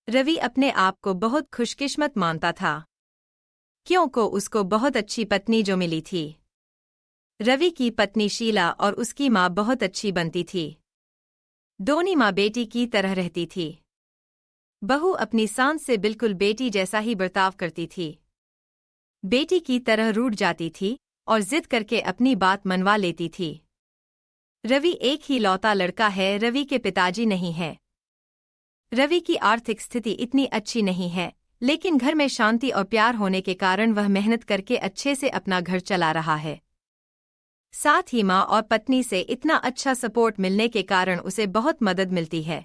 रवि अपने आप को बहुत खुशकिस्मत मानता था, क्योंकि उसको बहुत अच्छी पत्नी जो मिली थी। रवि की पत्नी शीला और उसकी माँ बहुत अच्छी बनती थी। दोनों माँ बेटी की तरह रहती थी। बहू अपनी सांस से बिल्कुल बेटी जैसा ही बर्ताव करती थी। बेटी की तरह रूठ जाती थी और जिद करके अपनी बात मनवा लेती थी। रवि एक ही लौता लड़का है, रवि के पिताजी नहीं है। रवि की आर्थिक स्थिति इतनी अच्छी नहीं है, लेकिन घर में शांति और प्यार होने के कारण वह मेहनत करके अच्छे से अपना घर चला रहा है। साथ ही माँ और पत्नी से इतना अच्छा सपोर्ट मिलने के कारण उसे बहुत मदद मिलती है।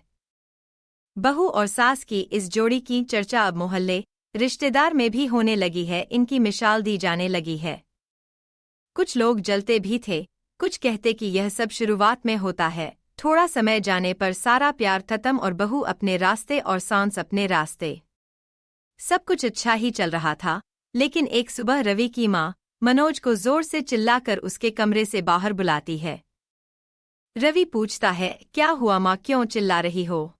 बहू और सास की इस जोड़ी की चर्चा अब मोहल्ले, रिश्तेदार में भी होने लगी है। इनकी मिसाल दी जाने लगी है। कुछ लोग जलते भी थे, कुछ कहते कि यह सब शुरुआत में होता है, थोड़ा समय जाने पर सारा प्यार खत्म और बहू अपने रास्ते और सांस अपने रास्ते। सब कुछ अच्छा ही चल रहा था, लेकिन एक सुबह रवि की माँ मनोज को जोर से चिल्लाकर उसके कमरे से बाहर बुलाती है। रवि पूछता है, क्या हुआ माँ, क्यों चिल्ला रही हो?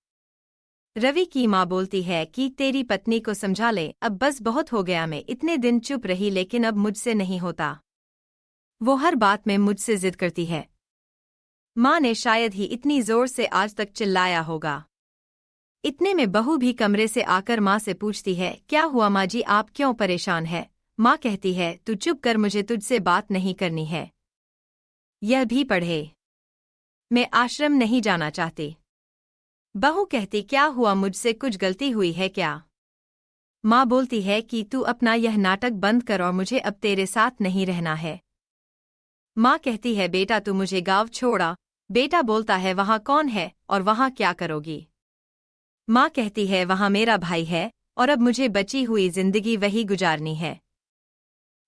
रवि की माँ बोलती है कि तेरी पत्नी को समझा ले, अब बस बहुत हो गया, मैं इतने दिन चुप रही लेकिन अब मुझसे नहीं होता। वो हर बात में मुझसे जिद करती है। माँ ने शायद ही इतनी जोर से आज तक चिल्लाया होगा। इतने में बहू भी कमरे से आकर माँ से पूछती है, क्या हुआ माँ जी, आप क्यों परेशान है? माँ कहती है, तू चुप कर, मुझे तुझसे बात नहीं करनी है। यह भी पढ़े, मैं आश्रम नहीं जाना चाहती। बहू कहती, क्या हुआ, मुझसे कुछ गलती हुई है क्या? माँ बोलती है कि तू अपना यह नाटक बंद कर और मुझे अब तेरे साथ नहीं रहना है। माँ कहती है, बेटा तू मुझे गाँव छोड़ा। बेटा बोलता है, वहाँ कौन है और वहाँ क्या करोगी? माँ कहती है, वहाँ मेरा भाई है और अब मुझे बची हुई जिंदगी वही गुजारनी है।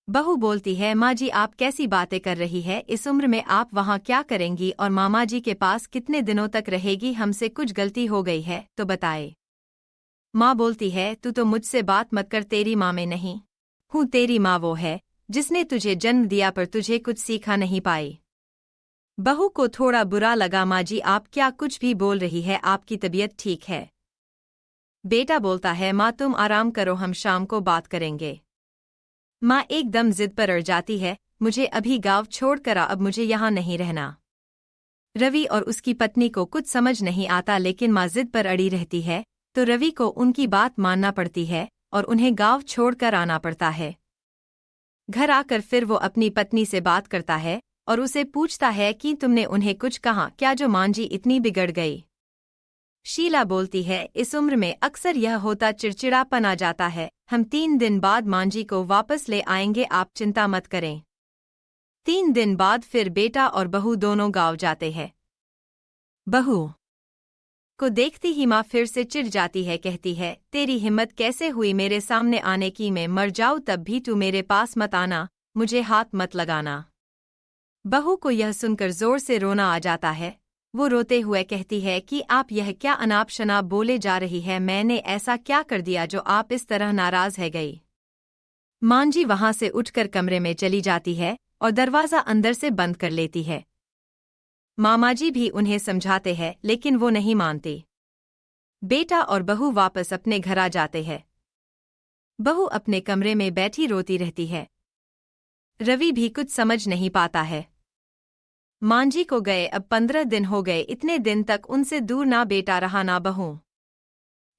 बहू बोलती है, माँ जी आप कैसी बातें कर रही है, इस उम्र में आप वहाँ क्या करेंगी और मामा जी के पास कितने दिनों तक रहेगी? हमसे कुछ गलती हो गई है तो बताए। माँ बोलती है, तू तो मुझसे बात मत कर, तेरी माँ में नहीं हूँ, तेरी माँ वो है जिसने तुझे जन्म दिया पर तुझे कुछ सीखा नहीं पाई। बहू को थोड़ा बुरा लगा, माँ जी आप क्या कुछ भी बोल रही है, आपकी तबीयत ठीक है? बेटा बोलता है, माँ तुम आराम करो, हम शाम को बात करेंगे। माँ एकदम जिद पर अड़ जाती है, मुझे अभी गाँव छोड़ कर आ, अब मुझे यहाँ नहीं रहना। रवि और उसकी पत्नी को कुछ समझ नहीं आता, लेकिन माँ जिद पर अड़ी रहती है तो रवि को उनकी बात मानना पड़ती है और उन्हें गाँव छोड़कर आना पड़ता है। घर आकर फिर वो अपनी पत्नी से बात करता है और उसे पूछता है कि तुमने उन्हें कुछ कहा क्या जो माँ जी इतनी बिगड़ गई? शीला बोलती है, इस उम्र में अक्सर यह होता, चिड़चिड़ापन आ जाता है, हम 3 दिन बाद माँ जी को वापस ले आएंगे, आप चिंता मत करें। 3 दिन बाद फिर बेटा और बहू दोनों गाँव जाते हैं। बहू को देखती ही माँ फिर से चिढ़ जाती है, कहती है, तेरी हिम्मत कैसे हुई मेरे सामने आने की, मैं मर जाऊँ तब भी तू मेरे पास मत आना, मुझे हाथ मत लगाना। बहू को यह सुनकर जोर से रोना आ जाता है। वो रोते हुए कहती है कि आप यह क्या अनाप शनाप बोले जा रही है, मैंने ऐसा क्या कर दिया जो आप इस तरह नाराज है गई? माँ जी वहाँ से उठकर कमरे में चली जाती है और दरवाज़ा अंदर से बंद कर लेती है। मामा जी भी उन्हें समझाते हैं लेकिन वो नहीं मानते। बेटा और बहू वापस अपने घर आ जाते हैं। बहू अपने कमरे में बैठी रोती रहती है। रवि भी कुछ समझ नहीं पाता है। माँ जी को गए अब 15 दिन हो गए, इतने दिन तक उनसे दूर ना बेटा रहा ना बहू।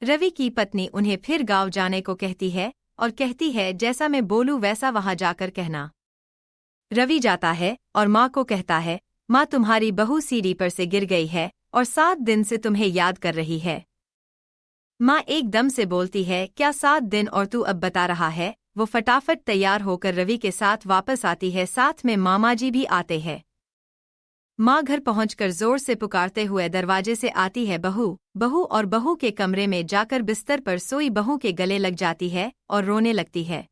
रवि की पत्नी उन्हें फिर गाँव जाने को कहती है और कहती है, जैसा मैं बोलूं वैसा वहां जाकर कहना। रवि जाता है और माँ को कहता है, माँ तुम्हारी बहू सीढ़ी पर से गिर गई है और 7 दिन से तुम्हें याद कर रही है। माँ एकदम से बोलती है, क्या 7 दिन और तू अब बता रहा है? वो फटाफट तैयार होकर रवि के साथ वापस आती है, साथ में मामा जी भी आते हैं। माँ घर पहुंचकर जोर से पुकारते हुए दरवाजे से आती है, बहू बहू, और बहू के कमरे में जाकर बिस्तर पर सोई बहू के गले लग जाती है और रोने लगती है।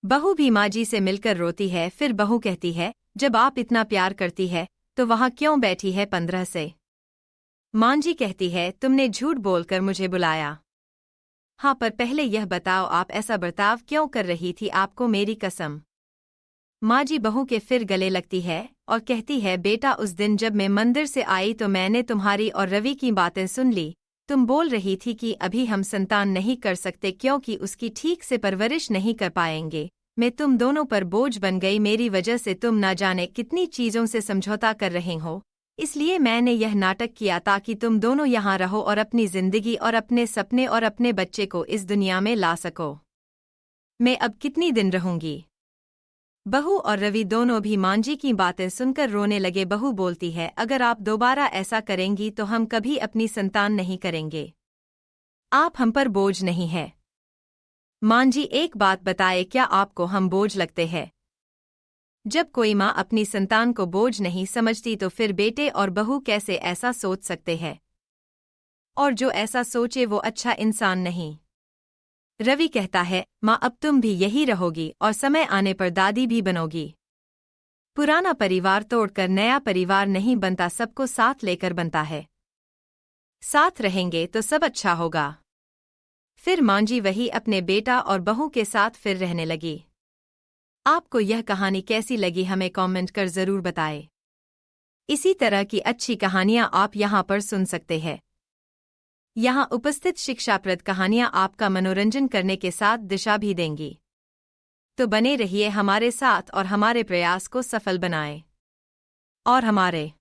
बहू भी माँ जी से मिलकर रोती है। फिर बहू कहती है, जब आप इतना प्यार करती है तो वहाँ क्यों बैठी है 15 से? माँ जी कहती है, तुमने झूठ बोलकर मुझे बुलाया। हाँ, पर पहले यह बताओ आप ऐसा बर्ताव क्यों कर रही थी, आपको मेरी कसम। माँ जी बहू के फिर गले लगती है और कहती है, बेटा उस दिन जब मैं मंदिर से आई तो मैंने तुम्हारी और रवि की बातें सुन ली तुम बोल रही थी कि अभी हम संतान नहीं कर सकते क्योंकि उसकी ठीक से परवरिश नहीं कर पाएंगे। मैं तुम दोनों पर बोझ बन गई, मेरी वजह से तुम ना जाने कितनी चीजों से समझौता कर रहे हो। इसलिए मैंने यह नाटक किया ताकि तुम दोनों यहाँ रहो और अपनी जिंदगी और अपने सपने और अपने बच्चे को इस दुनिया में ला सको। मैं अब कितनी दिन रहूंगी? बहू और रवि दोनों भी मांझी की बातें सुनकर रोने लगे। बहू बोलती है, अगर आप दोबारा ऐसा करेंगी तो हम कभी अपनी संतान नहीं करेंगे। आप हम पर बोझ नहीं है। मांझी, एक बात बताए, क्या आपको हम बोझ लगते हैं? जब कोई माँ अपनी संतान को बोझ नहीं समझती तो फिर बेटे और बहू कैसे ऐसा सोच सकते हैं? और जो ऐसा सोचे वो अच्छा इंसान नहीं। रवि कहता है, माँ अब तुम भी यही रहोगी और समय आने पर दादी भी बनोगी। पुराना परिवार तोड़कर नया परिवार नहीं बनता, सबको साथ लेकर बनता है। साथ रहेंगे तो सब अच्छा होगा। फिर मांझी वही अपने बेटा और बहू के साथ फिर रहने लगी। आपको यह कहानी कैसी लगी हमें कमेंट कर जरूर बताएं। इसी तरह की अच्छी कहानियां आप यहां पर सुन सकते हैं। यहां उपस्थित शिक्षाप्रद कहानियां आपका मनोरंजन करने के साथ दिशा भी देंगी। तो बने रहिए हमारे साथ और हमारे प्रयास को सफल बनाएं। और हमारे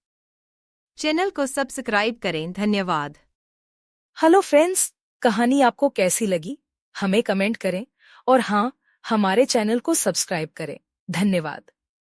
चैनल को सब्सक्राइब करें। धन्यवाद। हेलो फ्रेंड्स, कहानी आपको कैसी लगी हमें कमेंट करें और हाँ, हमारे चैनल को सब्सक्राइब करें। धन्यवाद।